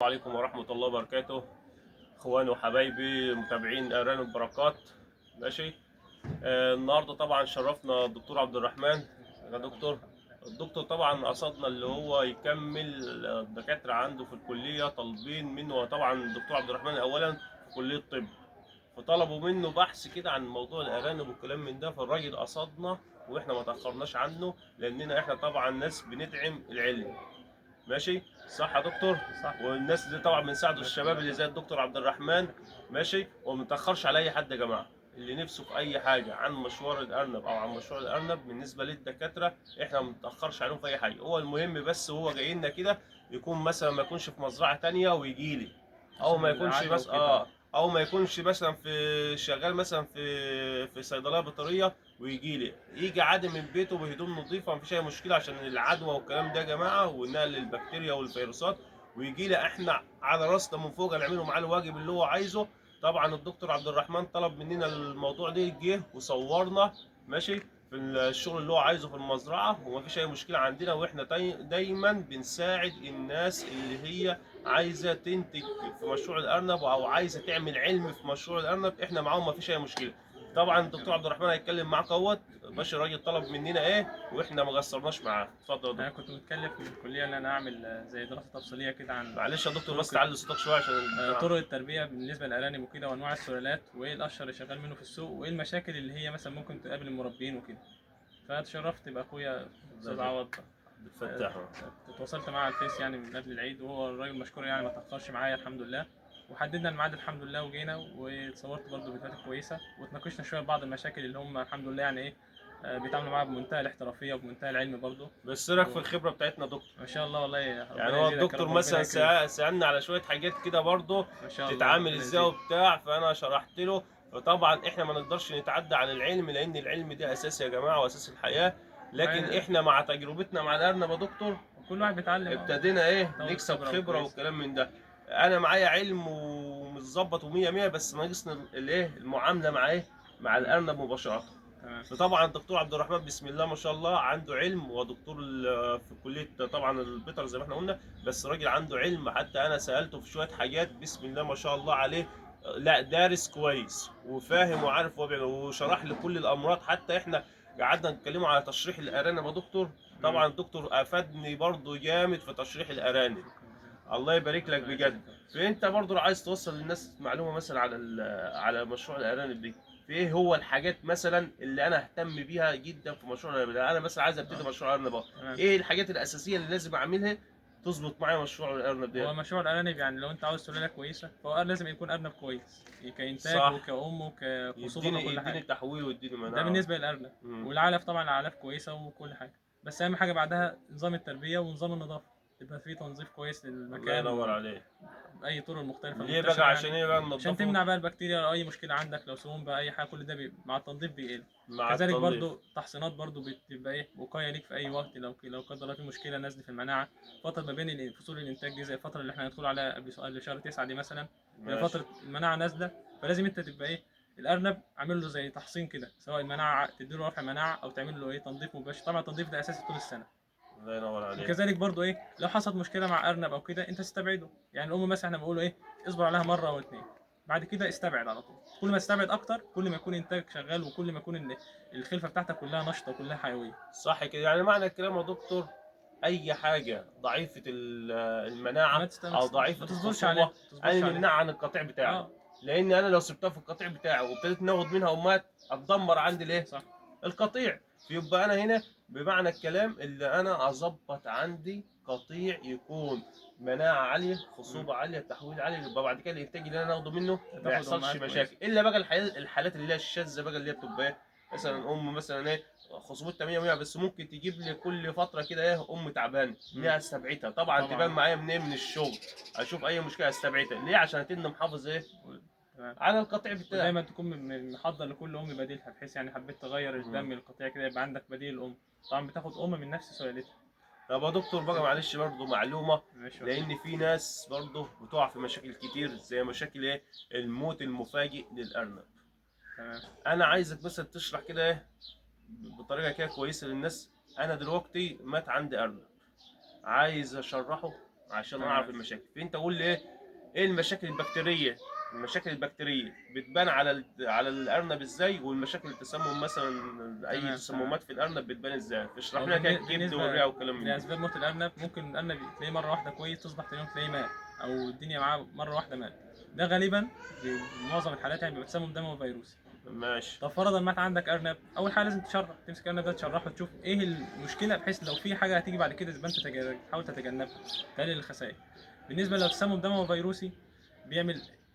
السلام عليكم ورحمة الله وبركاته. اخواني وحبايبي متابعين ارانب بركات. ماشي. النهارده طبعا شرفنا الدكتور عبد الرحمن. يا دكتور، الدكتور طبعا قصدنا اللي هو يكمل الدكاترة عنده في الكلية طالبين منه، طبعا الدكتور عبد الرحمن اولا في كلية طب، فطلبوا منه بحث كده عن موضوع الارانب والكلام من ده، فالراجل قصدنا واحنا ما تاخرناش عنه لاننا احنا طبعا ناس بندعم العلم. ماشي. صح يا دكتور؟ صح. والناس دي طبعا بنساعدوا الشباب اللي زي الدكتور عبد الرحمن. ماشي. وما نتاخرش على اي حد يا جماعه، اللي نفسه في اي حاجه عن مشوار الارنب او عن مشروع الارنب بالنسبه للدكاتره احنا ما نتاخرش عليهم في اي حاجه. هو المهم بس هو جاي لنا كده يكون مثلا ما يكونش في مزرعه تانية ويجي لي، او عشان ما يكونش العدوى بس وكده. او ما يكونش مثلا في شغال مثلا في صيدليه بيطريه ويجي لي، يجي عادي من بيته بهدوم نظيفه مفيش اي مشكله عشان العدوى والكلام ده يا جماعه ونقل البكتيريا والفيروسات، ويجي لي احنا على راسنا من فوق نعمله معاه الواجب اللي هو عايزه. طبعا الدكتور عبد الرحمن طلب مننا الموضوع ده، جه وصورنا. ماشي. في الشغل اللي هو عايزه في المزرعه ومفيش اي مشكله عندنا، واحنا دايما بنساعد الناس اللي هي عايزه تنتج في مشروع الارنب او عايزه تعمل علم في مشروع الارنب، احنا معاهم مفيش اي مشكله. طبعا الدكتور عبد الرحمن هيتكلم معاك اهوت باشا، الراجل طلب مننا ايه واحنا ما قصرناش معاه. اتفضل يا انا دكتور. كنت متكلف من الكليه ان انا اعمل زي دراسه تفصيليه كده عن معلش يا دكتور بس طرق تعلي صوتك شويه عشان البتاع. طرق التربيه بالنسبه للارانب وكده، وانواع السلالات، وايه الاشهر اللي شغال منه في السوق، وايه المشاكل اللي هي مثلا ممكن تقابل المربين وكده. فاتشرفت باخويا استاذ عوض. آه، بتفتحه. اتواصلت معاه على الفيس يعني من قبل العيد، وهو الراجل مشكور يعني ما تاخرش معايا الحمد لله. وحددنا الميعاد الحمد لله وجينا، وصورت برضه فيديوهات كويسه، واتناقشنا شويه في بعض المشاكل اللي هم الحمد لله يعني ايه، بيتعاملوا معاها بمنتهى الاحترافيه وبمنتهى العلم برضه. بس ايه رايك في الخبره بتاعتنا يا دكتور؟ ما شاء الله والله، يعني ربنا هو يزيدك يا الدكتور رب، ربنا مثلا يكرمك. سالنا على شويه حاجات كده برضه ما شاء الله تتعامل ربنا ازاي يزيدك. وبتاع، فانا شرحت له. فطبعا احنا ما نقدرش نتعدى عن العلم لان العلم ده اساس يا جماعه واساس الحياه، لكن ما احنا مع تجربتنا مع الارنب يا دكتور كل واحد بيتعلم ابتدينا ايه يطور نكسب خبره خبره وكويس. والكلام من ده. انا معايا علم ومتظبط ومية مية، بس ناقصني الايه المعامله مع ايه مع مم. الارنب مباشره. تمام. فطبعا الدكتور عبد الرحمن بسم الله ما شاء الله عنده علم، ودكتور في كليه طبعا البيطر زي ما احنا قلنا، بس راجل عنده علم. حتى انا سالته في شويه حاجات بسم الله ما شاء الله عليه، لا دارس كويس وفاهم وعارف هو بيعمل، وشرح لي كل الامراض. حتى احنا قعدنا نتكلموا على تشريح الارانب يا دكتور، مم. طبعا الدكتور افادني برضو جامد في تشريح الارانب. شكرا جزيلا. الله يبارك لك ربنا بجد. يزيدك يا رب. فانت برضو لو عايز توصل للناس معلومه مثلا على على مشروع الارانب دي، في ايه هو الحاجات مثلا اللي انا اهتم بيها جدا في مشروع الارانب ده؟ انا مثلا عايز ابتدي مشروع الارنب اهو، تمام. ايه الحاجات الاساسيه اللي لازم اعملها تظبط معايا مشروع الارنب هو ده؟ مشروع الأرانب يعني لو أنت عاوز سلالة كويسة فهو لازم يكون أرنب كويس، كإنتاج صح. وكأم وكخصوبة يديني وكل حاجة. تحويل ويديني ده مناعه. بالنسبة للأرنب. امم. والعلف طبعا الأعلاف كويسة وكل حاجة. بس أهم حاجة بعدها نظام التربية ونظام النظافة، يبقى فيه تنظيف كويس الله للمكان ينور عليك. بأي طرق المختلفة ليه بقى؟ المنتشرة عشان يعني. ايه بقى عشان ننضفه؟ تمنع بقى البكتيريا أو أي مشكلة عندك، لو سموم بقى أي حاجة، كل ده مع التنظيف بيقل. مع كذلك التنظيف. برضو تحصينات برضو بتبقى ايه وقايه ليك في اي وقت، لو قدر الله في مشكله نزل في المناعه. فتره ما بين فصول الانتاج دي زي الفتره اللي احنا هندخل عليها قبل سؤال شهر 9 دي مثلا، بيبقى ماشي. فتره المناعه نازله. فلازم انت تبقى ايه، الارنب عامل له زي تحصين كده، سواء المناعه تديله رفع مناعه او تعمل له ايه تنظيف مباشر. طبعا التنظيف ده اساسي طول السنه. الله ينور عليك. وكذلك برضو ايه لو حصلت مشكله مع ارنب او كده انت تستبعده. يعني الام مثلا احنا بنقول ايه، اصبر عليها مره او اتنين، بعد كده استبعد على طول. كل ما استبعد اكتر كل ما يكون انتاج شغال، وكل ما يكون الخلفه بتاعتك كلها نشطه وكلها حيويه. صح كده، يعني معنى الكلام يا دكتور اي حاجه ضعيفه المناعه او ما ضعيفه تصبرش عليها، الخصوبه ما تصبرش انا عليها. نمنعها عن القطيع بتاعي، اه. لان انا لو سبتها في القطيع بتاعي وابتديت ناخد منها امهات هتدمر عندي ليه صح. القطيع. يبقى انا هنا بمعنى الكلام اللي انا اظبط عندي قطيع يكون مناعه عاليه مم. خصوبه عاليه تحويل عالي، يبقى بعد كده الانتاج اللي انا اخده منه ما هتاخد يحصلش امهات كويسه. مشاكل. الا بقى الحالات اللي هي الشاذه بقى اللي هي بتبقى إيه؟ مثلا مثلا ايه خصوبتها 100 100، بس ممكن تجيب لي كل فتره كده ايه تعبانه مم. ليه استبعدها. طبعا تبان طبعا. معايا منين؟ من الشغل اشوف اي مشكله استبعدها ليه عشان اتن محافظ ايه تمام. على القطيع بتاعي. ودايما تكون محضر لكل ام بديلها، بحيث يعني حبيت تغير الدم القطيع كده يبقى عندك بديل الام. طبعا بتاخد ام من نفس سلالتها. طب يا دكتور بقى معلش برضه معلومة، ماشي. لأن في ناس برضه بتقع في مشاكل كتير زي مشاكل إيه؟ الموت المفاجئ للأرنب. تمام. أنا عايزك مثلا تشرح كده إيه بطريقة كده كويسة للناس. أنا دلوقتي مات عندي أرنب، عايز أشرحه عشان تمام. اعرف المشاكل. فانت قول لي ايه المشاكل البكتيريه، المشاكل البكتيريه بتبان على الارنب ازاي، والمشاكل التسمم مثلا اي تمام. تسممات في الارنب بتبان ازاي. اشرح هو لنا كده الكبد بالنسبة والرئه والكلام من ده. لأسباب موت الأرنب، ممكن الأرنب تلاقيه مرة واحدة كويس، تصبح تاني يوم تلاقيه مات، أو الدنيا معاه مرة واحدة مات. ده غالبا في معظم الحالات يعني بيبقى تسمم دموي فيروسي. ماشي. طب فرضا مات عندك أرنب، أول حاجة لازم تشرح، تمسك الأرنب ده تشرحه، تشوف إيه المشكلة، بحيث لو في حاجة هتيجي بعد كده تبقى أنت تحاول تتجنبها، تقلل الخسائر. بالنسبة لو تسمم دموي فيروسي،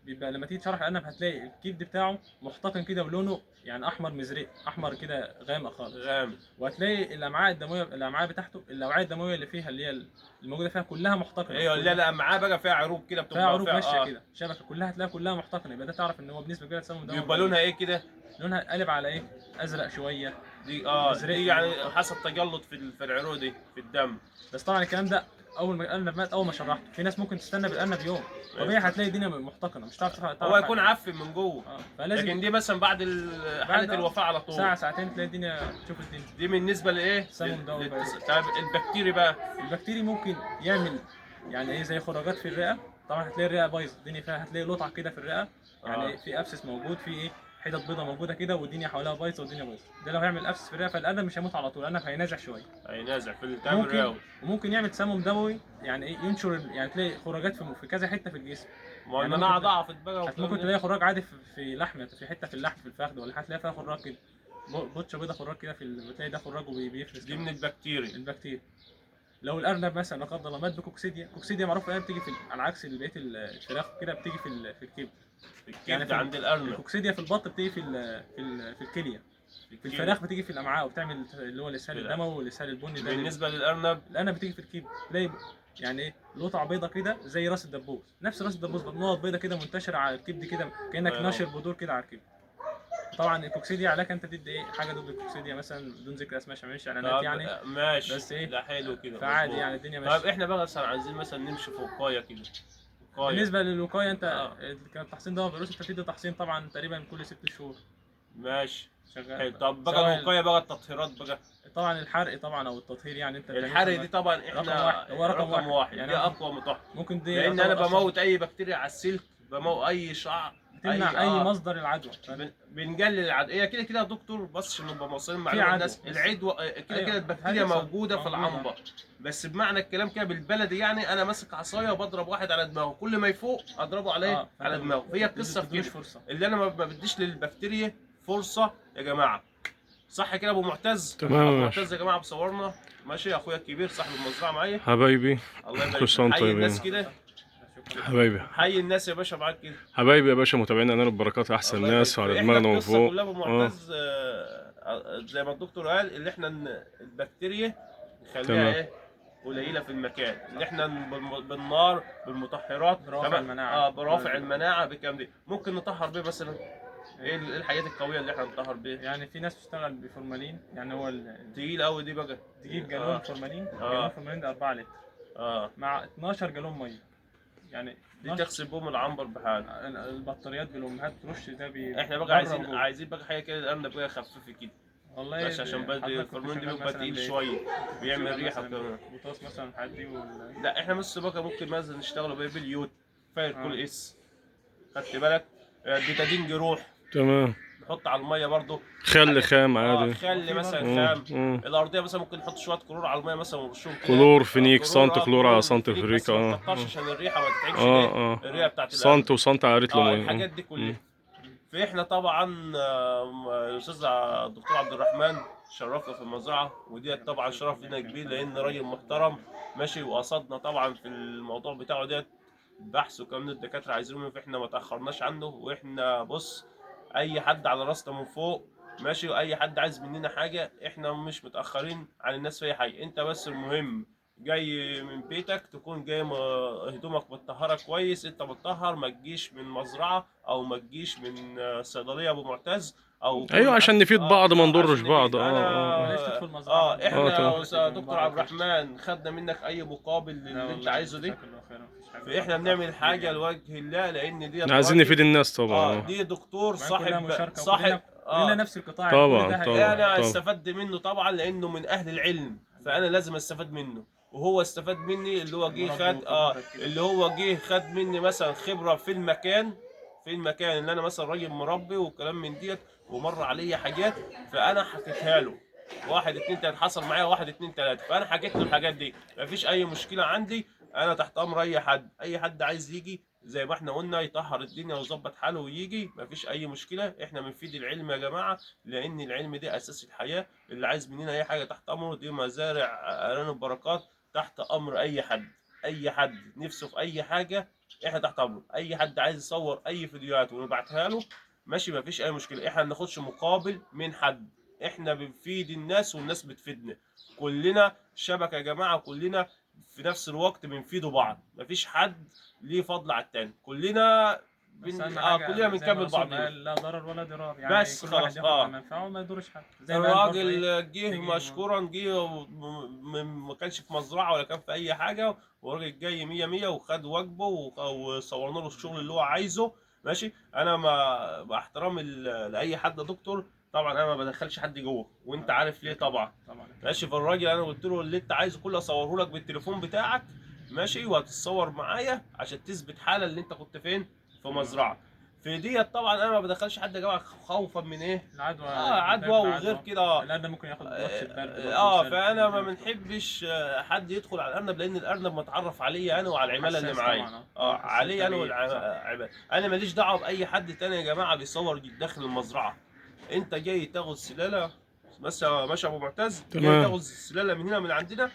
بيبقى لما تيجي تشرح الأرنب هتلاقي الكبد بتاعه محتقن كده ولونه يعني أحمر مزرق، أحمر كده غامق خالص. غامق. وهتلاقي الامعاء بتاعته، الاوعيه الدمويه اللي فيها، اللي هي الموجوده فيها كلها محتقنه، ايوه، لا كلها لا معاه بقى فيها عروق كده فيها بتبقى عروق فيها ماشيه كده، شبكه كلها هتلاقيها كلها محتقنه، يبقى ده تعرف ان هو بنسبه كبيره تسمم دموي بيبقى لونها فيروسي. ايه كده؟ لونها قالب على ايه؟ ازرق شويه، دي مزرقي. يعني حصل تجلط في العروق دي في الدم. بس طبعا الكلام ده اول ما الارنب مات، اول ما شرحته. في ناس ممكن تستنى بالارنب يوم، طبيعي هتلاقي الدنيا محتقنه، مش هتعرف هو تعرف يكون حاجه. عفن من جوه. فلازم لكن دي مثلا بعد بعد حالة الوفاة على طول. ساعه ساعتين تلاقي الدنيا، تشوف الدنيا. دي بالنسبة لايه؟ تسمم دموي فيروسي. طيب البكتيري بقى. البكتيري ممكن يعمل يعني ايه، زي خراجات في الرئه. طبعا هتلاقي الرئه بايظه، الدنيا فيها هتلاقي لطعه كده في الرئه، يعني في ابسس موجود، في ايه، حتت بيضه موجوده كده، والدنيا حواليها بايظه، والدنيا بايظه. ده لو هيعمل ابسس في الرئه، فالارنب مش هيموت على طول، الارنب هينازع شويه. هينازع في التعب ممكن الرئوي. وممكن يعمل تسمم دموي، يعني ايه، ينشر يعني تلاقي خراجات في كذا حته في الجسم. ما هو يعني المناعة ممكن ضعفت بقى ممكن تلاقي خراج عادي في لحمه، في حته في اللحم، في الفخذ، ولا هتلاقي فيها خراج كده، بطشه بيضه خراج كده بتلاقي ده خراج وبيفرز دي كمان. من البكتيريا. البكتيريا. لو الارنب مثلا لا قدر الله مات بكوكسيديا، كوكسيديا معروف انها بتيجي على عكس بقيه الفراخ كده، بتيجي في الكبد. يعني الكبد عند الأرنب. الكوكسيديا في البط بتيجي في الكليه. في الفراخ بتيجي في الامعاء، وبتعمل اللي هو الاسهال الدموي والاسهال البني ده. بالنسبة للأرنب، الارنب بتيجي في الكبد، تلاقي يعني ايه، لقطع بيضه كده زي راس الدبوس، نفس راس الدبوس، نقط بيضه كده منتشره على الكبد كده، كانك ناشر بذور كده على الكبد. طبعا الكوكسيديا عليك انت تدي ايه حاجه ضد الكوكسيديا مثلا، بدون ذكر اسماء عشان ما نعملش اعلانات يعني. ماشي. بس ايه، لا حلو كده. فعادي مظبوط. يعني الدنيا ماشيه. طيب احنا بقى مثلا عايزين مثلا نمشي في وقاية كده. وقاية. بالنسبه للوقايه، انت آه. كان التحصين ده فيروس، انت بتدي تحصين طبعا تقريبا كل 6 شهور ماشي. شغال. حلو. طب بقى سواء الوقاية بقى التطهيرات بقى. طبعا الحرق طبعا، او التطهير يعني، انت بتعمله الحرق دي طبعا رقم احنا واحد، هو رقم واحد يعني يعني. دي اقوى مطهر. ممكن دي لان انا يعتبر أصلاً بموت اي بكتيريا على السلك، بموت اي شعر، بتمنع اي مصدر العدوى. بنقلل العدوى. هي كده كده يا دكتور، بس عشان نبقى موصلين في معلومه عدوى، الناس، بس العدوى كده أيوة، كده البكتيريا هتحصل، موجوده في العنبر. بس بمعنى الكلام كده بالبلدي يعني، انا ماسك عصايه وبضرب واحد على دماغه، كل ما يفوق اضربه عليه على دماغه. هي القصه في كده، اللي انا ما بديش للبكتيريا فرصه يا جماعه. صح كده ابو معتز؟ تمام ابو يا معتز يا جماعه بصورنا ماشي، اخويا الكبير صاحب المزرعه معايا. حبايبي، الله يبارك كل سنة فيك. حي طيبين. الناس كده، حبايبي حي الناس يا باشا معاك كده. حبايبي يا باشا، متابعينا انا البركات احسن الله يبارك ناس فيك. وعلى احنا دماغنا القصه وفوق. كلها ابو معتز زي ما الدكتور قال، اللي احنا البكتيريا نخليها تمام. ايه، قليله في المكان، اللي احنا بالنار بالمطهرات برافع المناعه. برافع المناعه بالكلام دي. ممكن نطهر بيه مثلا ايه الحاجات القويه اللي احنا نطهر بيها. يعني في ناس بتشتغل بفورمالين، يعني هو تقيل قوي دي بقى. تجيب جالون فورمالين، جالون فورمالين ده 4 لتر مع 12 جالون ميه، يعني دي تغسل بهم العنبر بحاجه. البطاريات بالامهات ترش ده احنا بقى عايزين بقى حاجه كده الارنب بقى خفيفه كده والله، بس عشان بدي الفورمالين دي بيبقى تقيل شويه، بيعمل ريحه كمان. بوتاس مثلا الحاجات دي لا احنا بس بقى ممكن مثلا نشتغلوا بيه باليود فاير كل اس، خدت بالك؟ بيتادين جروح تمام. نحط على الميه برضو خل خام عادي. خل مثلا خام. الارضيه مثلا ممكن نحط شويه كلور على الميه مثلا ونرشهم كده، كلور فينيك، سنت كلور على سنت فريك فريك. ما تكترش عشان الريحه ما تتعبش الريحه بتاعت سنت وسنت عارت له الحاجات دي كلها. فاحنا طبعا الاستاذ الدكتور عبد الرحمن شرفنا في المزرعه، ودي طبعا شرف لنا كبير لان راجل محترم ماشي، وقصدنا طبعا في الموضوع بتاعه ديت بحث وكمان الدكاتره عايزينه، فاحنا ما تاخرناش عنه. واحنا بص، اي حد على راسنا من فوق ماشي، واي حد عايز مننا حاجه احنا مش متاخرين عن الناس في اي حاجه. انت بس المهم جاي من بيتك تكون جاي هدومك متطهره كويس، انت متطهر، ما تجيش من مزرعه او ما تجيش من صيدليه ابو معتز او ايوه عشان نفيد بعض ما نضرش عشان بعض. احنا يا دكتور عبد الرحمن خدنا منك اي مقابل اللي انت عايزه دي، فاحنا بنعمل حاجه لوجه الله لان دي عايزين نفيد الناس طبعا. دي دكتور صاحب كلنا نفس القطاع طبعا انا استفدت منه طبعا لانه من اهل العلم، فانا لازم استفاد منه. وهو استفاد مني، اللي هو جه مربي خد وخبرتك كده. اللي هو جه خد مني مثلا خبره في المكان، اللي انا مثلا راجل مربي والكلام من ديت، ومر عليا حاجات فانا حكيتها له، واحد اتنين تلاته حصل معايا، واحد اتنين تلاته، فانا حكيت له الحاجات دي، مفيش اي مشكله عندي. انا تحت امر اي حد عايز يجي زي ما احنا قلنا يطهر الدنيا ويظبط حاله ويجي، مفيش اي مشكله. احنا بنفيد العلم يا جماعه، لان العلم ده اساس الحياه. اللي عايز مننا اي حاجه تحت امره، دي مزارع ارانب بركات، تحت امر اي حد. اي حد نفسه في اي حاجه احنا تحت امره. اي حد عايز يصور اي فيديوهات ونبعتها له ماشي، مفيش اي مشكله. احنا ما بناخدش مقابل من حد، احنا بنفيد الناس والناس بتفيدنا. كلنا شبكه يا جماعه، كلنا في نفس الوقت بنفيدوا بعض، مفيش حد ليه فضل على التاني، كلنا بس اهم حاجه كلنا زي ما بنكمل الرسول بعضنا. قال لا ضرر ولا ضرار، يعني بس كل واحد خلاص ياخد على منفعه وما يضرش حد، زي ما قال برضه ايه. الراجل جه تيجي مشكورا، جه ما كانش في مزرعه ولا كان في اي حاجه، والراجل جاي 100 100 وخد واجبه وصورنا له الشغل اللي هو عايزه ماشي. انا ما باحترام لاي حد يا دكتور، طبعا انا ما بدخلش حد جوه، وانت عارف ليه طبعا طبعا ماشي. فالراجل انا قلت له اللي انت عايزه كله اصوره لك بالتليفون بتاعك ماشي، وهتتصور معايا عشان تثبت حاله اللي انت كنت فين في مزرعه. في ديت طبعا انا ما بدخلش حد يا جماعه خوفا من ايه، العدوى عدوى وغير كده. الارنب ممكن ياخد وحش البرد برضه فانا ما بنحبش حد يدخل على الارنب، لان الارنب متعرف عليا انا وعلى العماله اللي حساس معايا. طبعا حساس عليا انا ده صح. والعماله. انا ماليش دعوه باي حد تاني يا جماعه بيصور داخل المزرعه. انت جاي تاخد سلاله مثلا ماشي يا ابو معتز، جاي تمام. تاخد السلاله من هنا من عندنا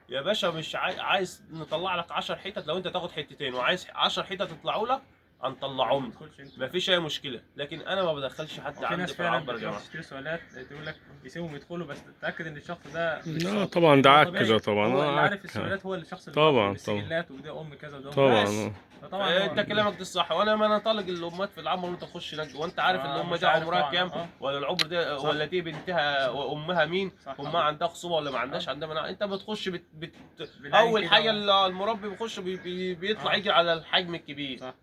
يا باشا، مش عايز نطلع لك 10 حتت، لو انت تاخد حتتين وعايز 10 حتت يطلعوا لك هنطلعهم لك، تدخلش انت. مفيش اي مشكله. لكن انا ما بدخلش حد وفي عندي ناس في فعلا العنبر يا بتروح جماعه. تشتري سؤالات تقول لك يسيبهم يدخلوا، بس تتاكد ان الشخص ده مش لا صادق. طبعا ده هو عك طبيعي، ده طبعا هو اللي عارف عك. السؤالات هو اللي الشخص اللي طبعا، طبعا طبعا. بالسجلات وده ام كذا وده طبعا بس. فطبعا هو انت كلامك ده صح، وانا ما انا طالق الامهات في العمر وانت تخش هناك، وانت عارف الام مش ده عارف عمرها طبعا كام، ولا العمر ده، صح. ولا دي بنتها صح. وامها مين، صح. امها عندها خصوبه ولا ما عندهاش، عندها منع. انت بتخش بالعين اول كده حاجه المربي بيخش بيطلع يجي على الحجم الكبير. صح.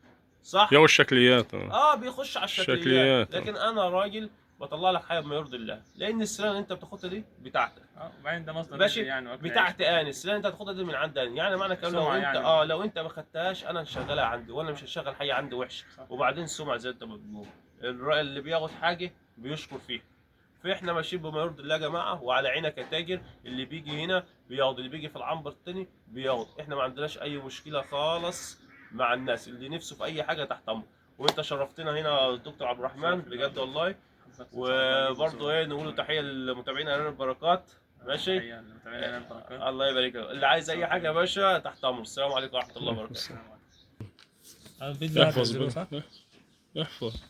صح. يو الشكليات بيخش على الشكليات. الشكليات لكن انا راجل بطلع لك حاجه بما يرضي الله، لان السنه اللي انت بتاخدها دي بتاعتك وبعدين ده مصدر ماشي، رزق يعني واكل عيش. بتاعتي انا. السنه اللي انت هتاخدها دي من عندي أنا. يعني معنى كلام لو سمعة انت يعني. لو انت ما خدتهاش انا هشغلها عندي، وانا مش هشغل حاجه عندي وحشه. صح. وبعدين السمعه زي انت ما بتقول، اللي بياخد حاجه بيشكر فيها. فاحنا ماشيين بما يرضي الله يا جماعه، وعلى عينك يا تاجر. اللي بيجي هنا بياخد، اللي بيجي في العنبر التاني بياخد. احنا ما عندناش اي مشكله خالص مع الناس اللي نفسه في اي حاجه تحت امر. وانت شرفتنا هنا يا دكتور عبد الرحمن بجد والله. وبرضه ايه نقول تحيه للمتابعين على البركات ماشي. الله يبارك لك. اللي عايز اي حاجه يا باشا تحت امر. السلام عليكم ورحمه الله وبركاته. احفظ بقى. احفظ.